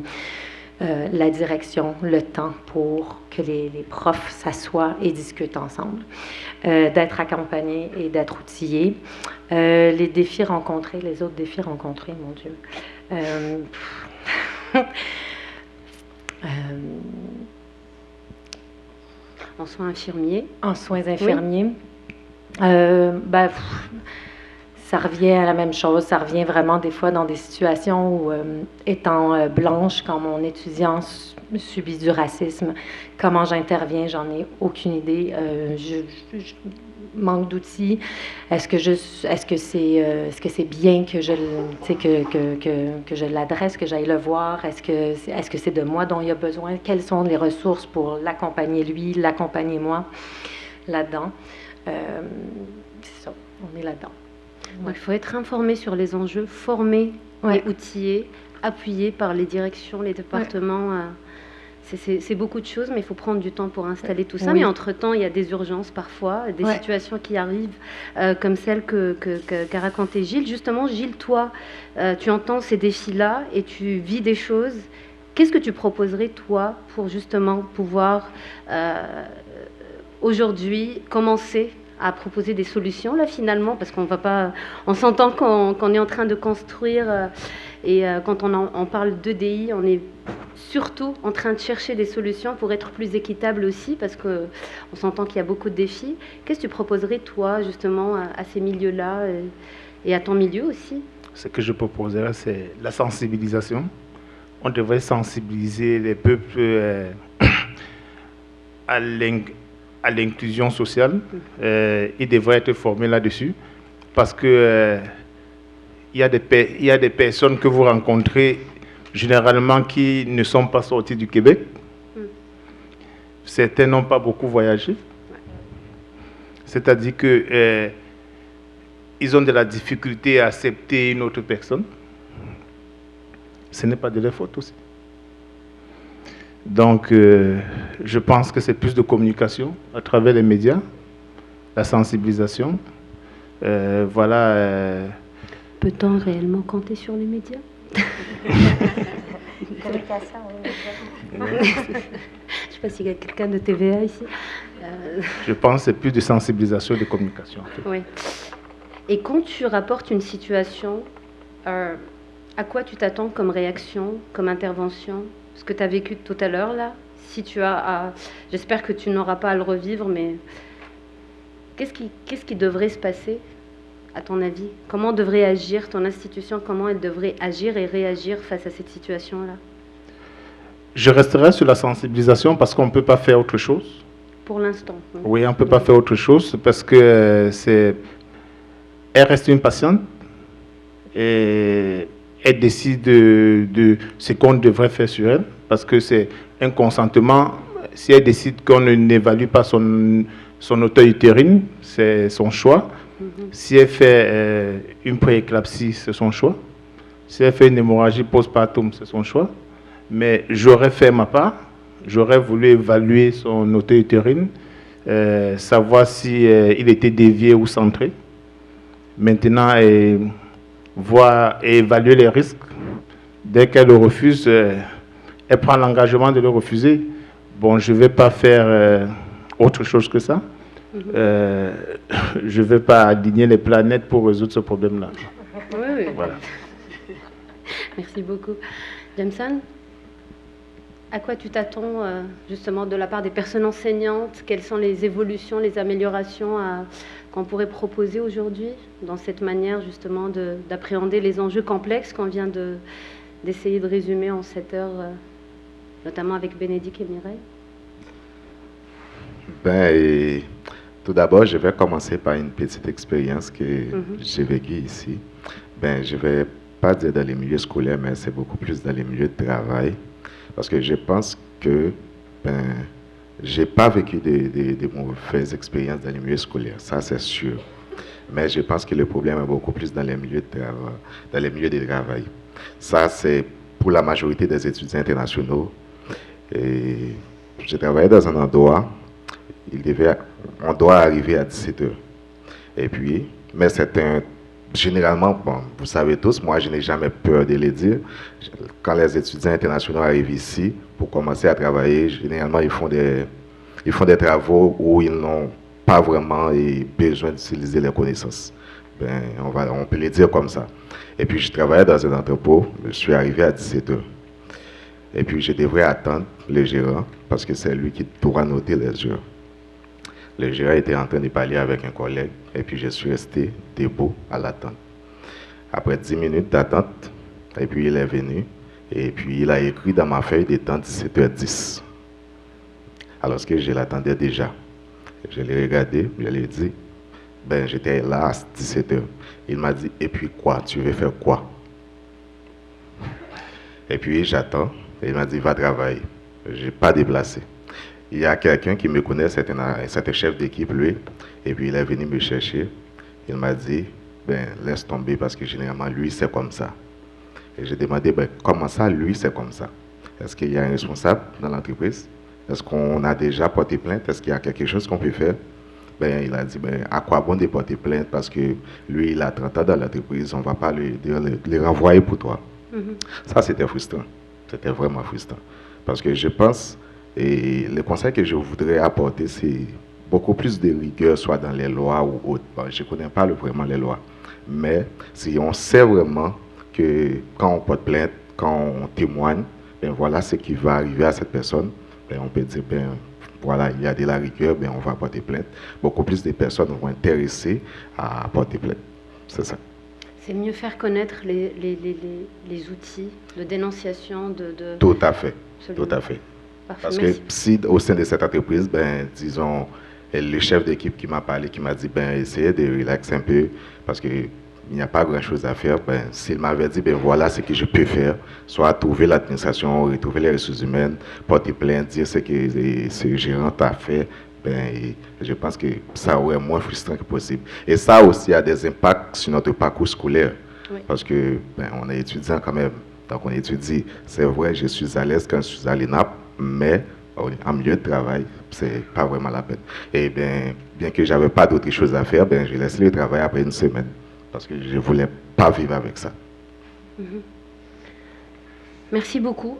la direction, le temps pour que les profs s'assoient et discutent ensemble, d'être accompagnés et d'être outillés. Les défis rencontrés, les autres défis rencontrés, mon Dieu. En soins infirmiers. En soins infirmiers. Oui. Ça revient à la même chose. Ça revient vraiment des fois dans des situations où, étant blanche, quand mon étudiant subit du racisme, comment j'interviens, j'en ai aucune idée. Je manque d'outils. Est-ce que c'est bien que je l'adresse, que j'aille le voir? Est-ce que c'est de moi dont il a besoin? Quelles sont les ressources pour l'accompagner lui, l'accompagner moi là-dedans? C'est ça, on est là-dedans. Ouais. Il faut être informé sur les enjeux, formé et outillé, appuyé par les directions, les départements. C'est beaucoup de choses, mais il faut prendre du temps pour installer tout ça. Oui. Mais entre-temps, il y a des urgences parfois, des situations qui arrivent, comme celle qu'a racontée Gilles. Justement, Gilles, toi, tu entends ces défis-là et tu vis des choses. Qu'est-ce que tu proposerais, toi, pour justement pouvoir, aujourd'hui, commencer à proposer des solutions, là, finalement, parce qu'on va pas... On s'entend qu'on est en train de construire... Et quand on parle d'EDI, on est surtout en train de chercher des solutions pour être plus équitable aussi, parce qu'on s'entend qu'il y a beaucoup de défis. Qu'est-ce que tu proposerais, toi, justement, à ces milieux-là et à ton milieu aussi? Ce que je proposerais, c'est la sensibilisation. On devrait sensibiliser les peuples à l'inclusion sociale. Ils devraient être formés là-dessus, parce que... il y a des personnes que vous rencontrez généralement qui ne sont pas sorties du Québec. Certains n'ont pas beaucoup voyagé. C'est-à-dire que ils ont de la difficulté à accepter une autre personne. Ce n'est pas de leur faute aussi. Donc, je pense que c'est plus de communication à travers les médias, la sensibilisation. Voilà. Peut-on réellement compter sur les médias? Communication, oui. Je ne sais pas s'il y a quelqu'un de TVA ici. Je pense que c'est plus de sensibilisation et de communication. En fait. Oui. Et quand tu rapportes une situation, à quoi tu t'attends comme réaction, comme intervention? Ce que tu as vécu tout à l'heure, là, si tu as j'espère que tu n'auras pas à le revivre, mais qu'est-ce qui devrait se passer, à ton avis? Comment devrait agir ton institution? Comment elle devrait agir et réagir face à cette situation-là? Je resterai sur la sensibilisation parce qu'on ne peut pas faire autre chose. Pour l'instant. Oui, on ne peut pas faire autre chose parce que elle reste une patiente et elle décide de ce qu'on devrait faire sur elle parce que c'est un consentement. Si elle décide qu'on n'évalue pas son auto-utérine, c'est son choix. Si elle fait une prééclampsie, c'est son choix. Si elle fait une hémorragie postpartum, c'est son choix. Mais j'aurais fait ma part. J'aurais voulu évaluer son auto-utérine, savoir si il était dévié ou centré. Maintenant, voir et évaluer les risques. Dès qu'elle le refuse, elle prend l'engagement de le refuser. Bon, je ne vais pas faire autre chose que ça. Je ne vais pas aligner les planètes pour résoudre ce problème-là. Oui. Voilà. Merci beaucoup. Jameson, à quoi tu t'attends justement de la part des personnes enseignantes? Quelles sont les évolutions, les améliorations qu'on pourrait proposer aujourd'hui dans cette manière justement d'appréhender les enjeux complexes qu'on vient d'essayer de résumer en cette heure, notamment avec Bénédicte et Mireille? Tout d'abord, je vais commencer par une petite expérience que j'ai vécue ici. Je ne vais pas dire dans les milieux scolaires, mais c'est beaucoup plus dans les milieux de travail. Parce que je pense que je n'ai pas vécu de mauvaises expériences dans les milieux scolaires, ça c'est sûr. Mais je pense que le problème est beaucoup plus dans les milieux de travail. Ça, c'est pour la majorité des étudiants internationaux. Et je travaillais dans un endroit, on doit arriver à 17h. Et puis, mais c'est un généralement, bon, vous savez tous, moi je n'ai jamais peur de le dire. Quand les étudiants internationaux arrivent ici pour commencer à travailler, généralement ils font des travaux où ils n'ont pas vraiment besoin d'utiliser les connaissances. Ben, on peut le dire comme ça. Et puis je travaillais dans un entrepôt, je suis arrivé à 17h. Et puis je devrais attendre le gérant parce que c'est lui qui doit noter les heures. Le gérant était en train de parler avec un collègue et puis je suis resté debout à l'attente. Après 10 minutes d'attente, et puis il est venu et puis il a écrit dans ma feuille de temps 17h10. Alors que je l'attendais déjà. Je l'ai regardé, je lui ai dit, ben j'étais là à 17h. Il m'a dit, et puis quoi, tu veux faire quoi? Et puis j'attends, et il m'a dit, va travailler. Je n'ai pas déplacé. Il y a quelqu'un qui me connaît, c'est un chef d'équipe, lui, et puis il est venu me chercher. Il m'a dit, ben laisse tomber parce que généralement, lui, c'est comme ça. Et j'ai demandé, ben comment ça, lui, c'est comme ça? Est-ce qu'il y a un responsable dans l'entreprise? Est-ce qu'on a déjà porté plainte? Est-ce qu'il y a quelque chose qu'on peut faire? Ben, il a dit, ben, à quoi bon de porter plainte? Parce que lui, il a 30 ans dans l'entreprise, on ne va pas le renvoyer pour toi. Ça, c'était frustrant. C'était vraiment frustrant. Parce que je pense, et le conseil que je voudrais apporter, c'est beaucoup plus de rigueur, soit dans les lois ou autres. Bon, je ne connais pas vraiment les lois. Mais si on sait vraiment que quand on porte plainte, quand on témoigne, ben voilà ce qui va arriver à cette personne, ben on peut dire, ben voilà, il y a de la rigueur, ben on va porter plainte. Beaucoup plus de personnes vont intéresser à porter plainte. C'est ça. C'est mieux faire connaître les outils de dénonciation de... Tout à fait. Absolument. Tout à fait. Parfait, parce merci. que si au sein de cette entreprise, ben, disons, le chef d'équipe qui m'a parlé, qui m'a dit, ben, essayez de relaxer un peu, parce qu'il n'y a pas grand-chose à faire, ben, s'il m'avait dit, ben, voilà ce que je peux faire, soit trouver l'administration, retrouver les ressources humaines, porter plainte, dire ce que ce gérant a fait, ben, je pense que ça aurait moins frustrant que possible. Et ça aussi a des impacts sur notre parcours scolaire, oui. Parce que ben, on est étudiant quand même, donc on étudie. C'est vrai, je suis à l'aise quand je suis à l'ENAP, mais en milieu de travail, c'est pas vraiment la peine. Et bien que j'avais pas d'autre chose à faire, ben, je laisse le travail après une semaine, parce que je voulais pas vivre avec ça. Merci beaucoup.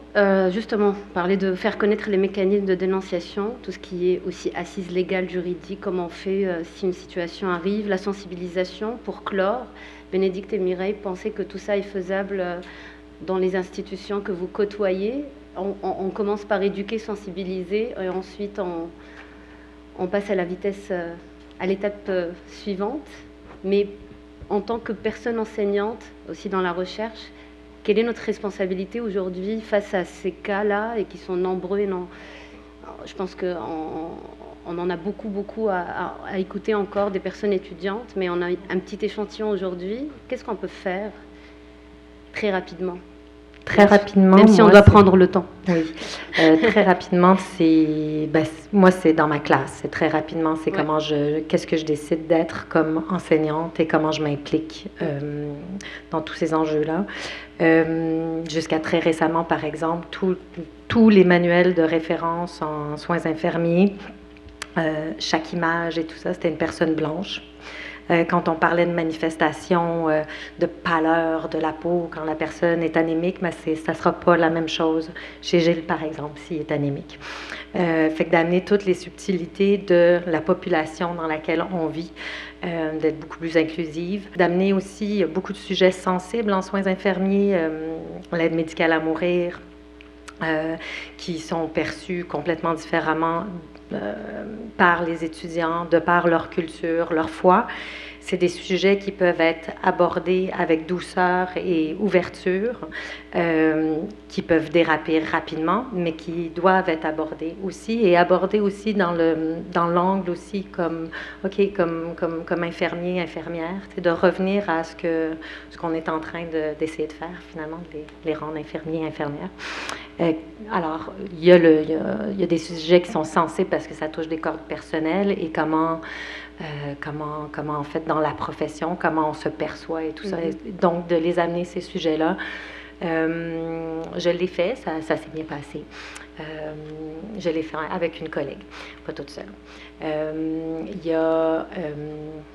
Justement, parler de faire connaître les mécanismes de dénonciation, tout ce qui est aussi assise légale, juridique, comment on fait si une situation arrive, la sensibilisation pour clore. Bénédicte et Mireille, pensez que tout ça est faisable dans les institutions que vous côtoyez. On commence par éduquer, sensibiliser, et ensuite on passe à la vitesse, à l'étape suivante. Mais en tant que personne enseignante, aussi dans la recherche, quelle est notre responsabilité aujourd'hui face à ces cas-là, et qui sont nombreux et non... Je pense qu'on en a beaucoup à écouter encore des personnes étudiantes, mais on a un petit échantillon aujourd'hui. Qu'est-ce qu'on peut faire très rapidement? Très rapidement. Même si on doit prendre le temps. Oui. Très rapidement, moi, c'est dans ma classe. C'est très rapidement, c'est qu'est-ce que je décide d'être comme enseignante et comment je m'implique dans tous ces enjeux-là. Jusqu'à très récemment, par exemple, tous les manuels de référence en soins infirmiers, chaque image et tout ça, c'était une personne blanche. Quand on parlait de manifestation, de pâleur de la peau, quand la personne est anémique, ça ne sera pas la même chose chez Gilles, par exemple, s'il est anémique. Fait que d'amener toutes les subtilités de la population dans laquelle on vit, d'être beaucoup plus inclusive, d'amener aussi beaucoup de sujets sensibles en soins infirmiers, l'aide médicale à mourir, qui sont perçus complètement différemment par les étudiants, de par leur culture, leur foi. C'est des sujets qui peuvent être abordés avec douceur et ouverture, qui peuvent déraper rapidement, mais qui doivent être abordés aussi, et abordés aussi dans l'angle aussi comme infirmier, infirmière, de revenir à ce qu'on est en train d'essayer de faire finalement, de les rendre infirmiers, infirmières. Alors, il y a des sujets qui sont sensibles parce que ça touche des corps personnels, et comment en fait dans la profession, comment on se perçoit et tout ça. Donc, de les amener ces sujets-là, je l'ai fait, ça s'est bien passé. Je l'ai fait avec une collègue, pas toute seule. Il y a...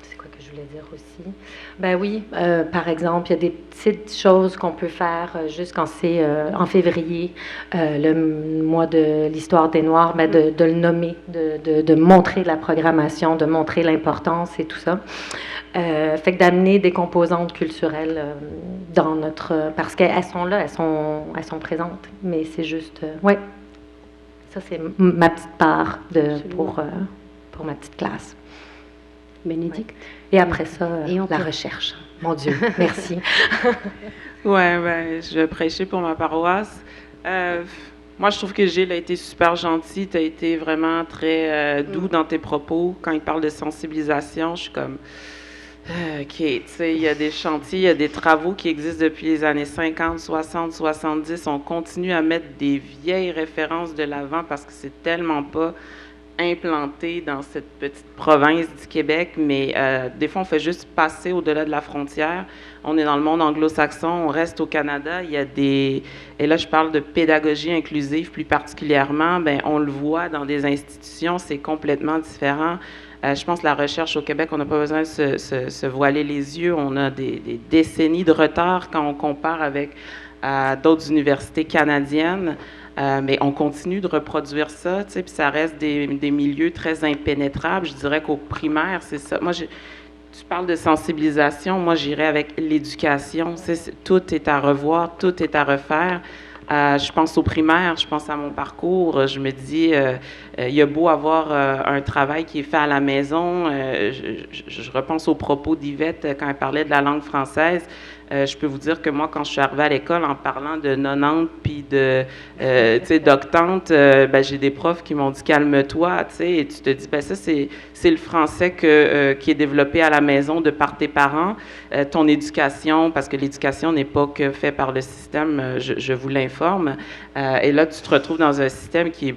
c'est quoi que je voulais dire aussi. Ben oui, par exemple, il y a des petites choses qu'on peut faire juste quand c'est en février, le mois de l'histoire des Noirs, ben de le nommer, de montrer la programmation, de montrer l'importance et tout ça. Fait que d'amener des composantes culturelles dans notre... Parce qu'elles sont là, elles sont présentes, mais c'est juste... ouais, ça c'est ma petite part pour ma petite classe. Bénédicte. Ouais. Et après ça, la peut... recherche. Mon Dieu, merci. Ouais, ben, je vais prêcher pour ma paroisse. Moi, je trouve que Gilles a été super gentil. Tu as été vraiment très doux dans tes propos. Quand il parle de sensibilisation, je suis comme... OK, tu sais, il y a des chantiers, il y a des travaux qui existent depuis les années 50, 60, 70. On continue à mettre des vieilles références de l'avant parce que c'est tellement pas implanté dans cette petite province du Québec, mais des fois, on fait juste passer au-delà de la frontière. On est dans le monde anglo-saxon, on reste au Canada. Il y a des... Et là, je parle de pédagogie inclusive plus particulièrement. Bien, on le voit dans des institutions, c'est complètement différent. Je pense que la recherche au Québec, on n'a pas besoin de se voiler les yeux. On a des décennies de retard quand on compare avec d'autres universités canadiennes. Mais on continue de reproduire ça, tu sais, puis ça reste des milieux très impénétrables. Je dirais qu'au primaire, c'est ça. Moi, tu parles de sensibilisation, moi, j'irais avec l'éducation. Tout est à revoir, tout est à refaire. Je pense au primaire, je pense à mon parcours. Je me dis, il y a beau avoir un travail qui est fait à la maison. Je repense aux propos d'Yvette quand elle parlait de la langue française. Je peux vous dire que moi, quand je suis arrivée à l'école en parlant de 90 puis de, tu sais, d'octante, ben, j'ai des profs qui m'ont dit « calme-toi », tu sais, et tu te dis « ben ça, c'est le français qui est développé à la maison de par tes parents, ton éducation, parce que l'éducation n'est pas que fait par le système, je vous l'informe. Et là, tu te retrouves dans un système qui est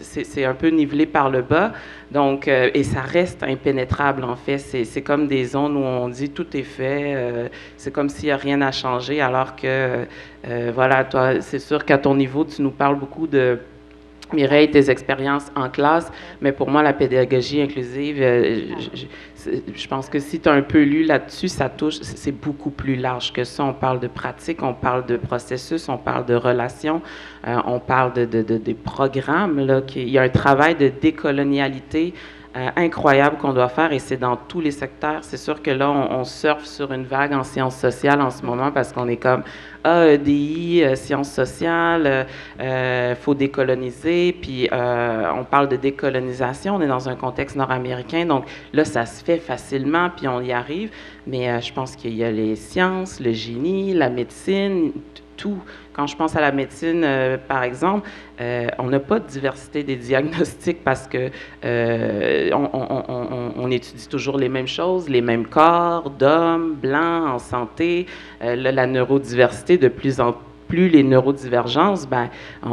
c'est un peu nivelé par le bas. Donc, et ça reste impénétrable, en fait. C'est comme des zones où on dit tout est fait. C'est comme s'il n'y a rien à changer, alors que, voilà, toi, c'est sûr qu'à ton niveau, tu nous parles beaucoup de Mireille, tes expériences en classe, mais pour moi, la pédagogie inclusive, je pense que si tu as un peu lu là-dessus, ça touche, c'est beaucoup plus large que ça. On parle de pratique, on parle de processus, on parle de relations, on parle des programmes. Là, il y a un travail de décolonialité incroyable qu'on doit faire, et c'est dans tous les secteurs. C'est sûr que là, on surfe sur une vague en sciences sociales en ce moment parce qu'on est comme EDI, sciences sociales, faut décoloniser, puis on parle de décolonisation, on est dans un contexte nord-américain, donc là, ça se fait facilement, puis on y arrive, mais je pense qu'il y a les sciences, le génie, la médecine, tout. Quand je pense à la médecine, par exemple, on n'a pas de diversité des diagnostics parce que on étudie toujours les mêmes choses, les mêmes corps d'hommes, blancs, en santé. La neurodiversité, de plus en plus, les neurodivergences, ben,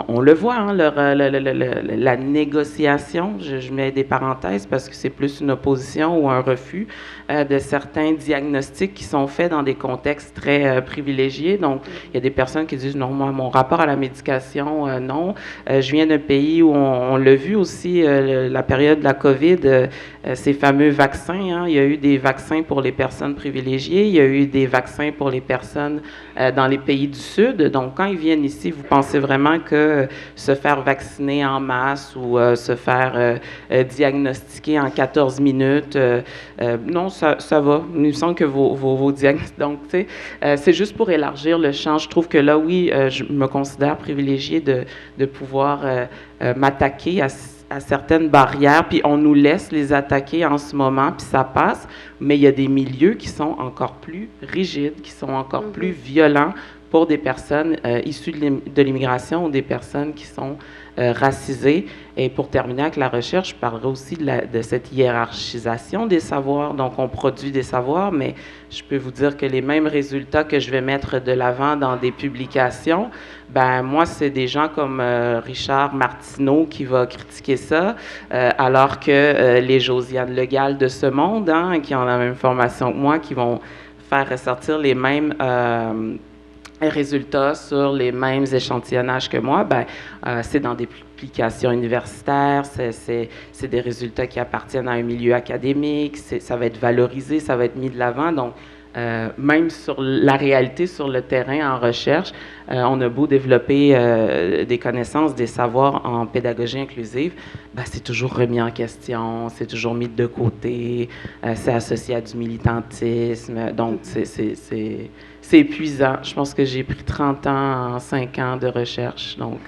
on le voit, hein, la négociation, je mets des parenthèses parce que c'est plus une opposition ou un refus de certains diagnostics qui sont faits dans des contextes très privilégiés. Donc, il y a des personnes qui disent, non, moi, mon rapport à la médication, non. Je viens d'un pays où on l'a vu aussi, la période de la COVID, ces fameux vaccins, hein, il y a eu des vaccins pour les personnes privilégiées, il y a eu des vaccins pour les personnes dans les pays du Sud. Donc, quand ils viennent ici, vous pensez vraiment que se faire vacciner en masse ou se faire diagnostiquer en 14 minutes, non, ça va. Il me semble que vos diagnostics... Donc, tu sais, c'est juste pour élargir le champ. Je trouve que là, oui, je me considère privilégiée de pouvoir m'attaquer à certaines barrières, puis on nous laisse les attaquer en ce moment, puis ça passe, mais il y a des milieux qui sont encore plus rigides, qui sont encore plus violents pour des personnes issues de l'immigration ou des personnes qui sont racisées. Et pour terminer avec la recherche, je parlerai aussi de cette hiérarchisation des savoirs. Donc, on produit des savoirs, mais je peux vous dire que les mêmes résultats que je vais mettre de l'avant dans des publications, ben moi, c'est des gens comme Richard Martineau qui va critiquer ça, alors que les Josiane Legal de ce monde, hein, qui ont la même formation que moi, qui vont faire ressortir les mêmes résultats sur les mêmes échantillonnages que moi, c'est dans des publications universitaires, c'est des résultats qui appartiennent à un milieu académique, ça va être valorisé, ça va être mis de l'avant. Donc, même sur la réalité sur le terrain en recherche, on a beau développer des connaissances, des savoirs en pédagogie inclusive, c'est toujours remis en question, c'est toujours mis de côté, c'est associé à du militantisme, donc c'est épuisant. Je pense que j'ai pris 30 ans en 5 ans de recherche, donc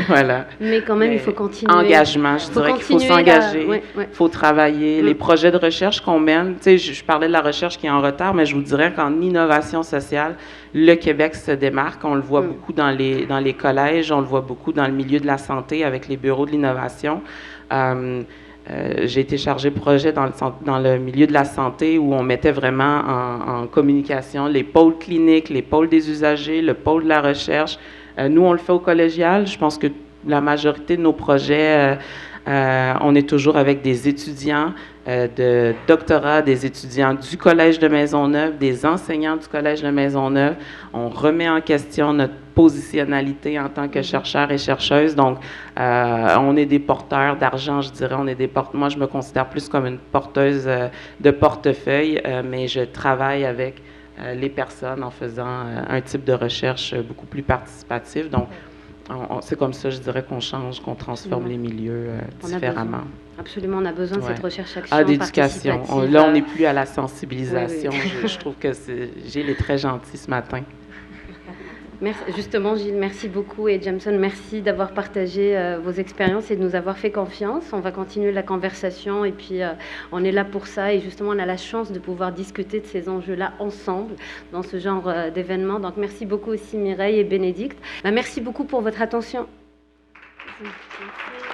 voilà. Mais quand même, il faut continuer. Engagement, je dirais qu'il faut s'engager, il faut travailler. Les projets de recherche qu'on mène, tu sais, je parlais de la recherche qui est en retard, mais je vous dirais qu'en innovation sociale, le Québec se démarque. On le voit beaucoup dans les collèges, on le voit beaucoup dans le milieu de la santé avec les bureaux de l'innovation. J'ai été chargée de projet dans le milieu de la santé où on mettait vraiment en communication les pôles cliniques, les pôles des usagers, le pôle de la recherche. Nous, on le fait au collégial. Je pense que la majorité de nos projets, on est toujours avec des étudiants de doctorat, des étudiants du Collège de Maisonneuve, des enseignants du Collège de Maisonneuve. On remet en question notre positionnalité en tant que chercheurs et chercheuses. Donc, on est des porteurs d'argent, je dirais. Moi, je me considère plus comme une porteuse de portefeuille, mais je travaille avec les personnes en faisant un type de recherche beaucoup plus participatif. Donc, c'est comme ça, je dirais, qu'on change, qu'on transforme les milieux différemment. Absolument, on a besoin de cette recherche-action d'éducation. Là, on n'est plus à la sensibilisation. Je trouve que Gilles est très gentil ce matin. Merci, justement, Gilles, merci beaucoup. Et Jameson, merci d'avoir partagé vos expériences et de nous avoir fait confiance. On va continuer la conversation et puis on est là pour ça. Et justement, on a la chance de pouvoir discuter de ces enjeux-là ensemble dans ce genre d'événement. Donc, merci beaucoup aussi Mireille et Bénédicte. Merci beaucoup pour votre attention. Merci.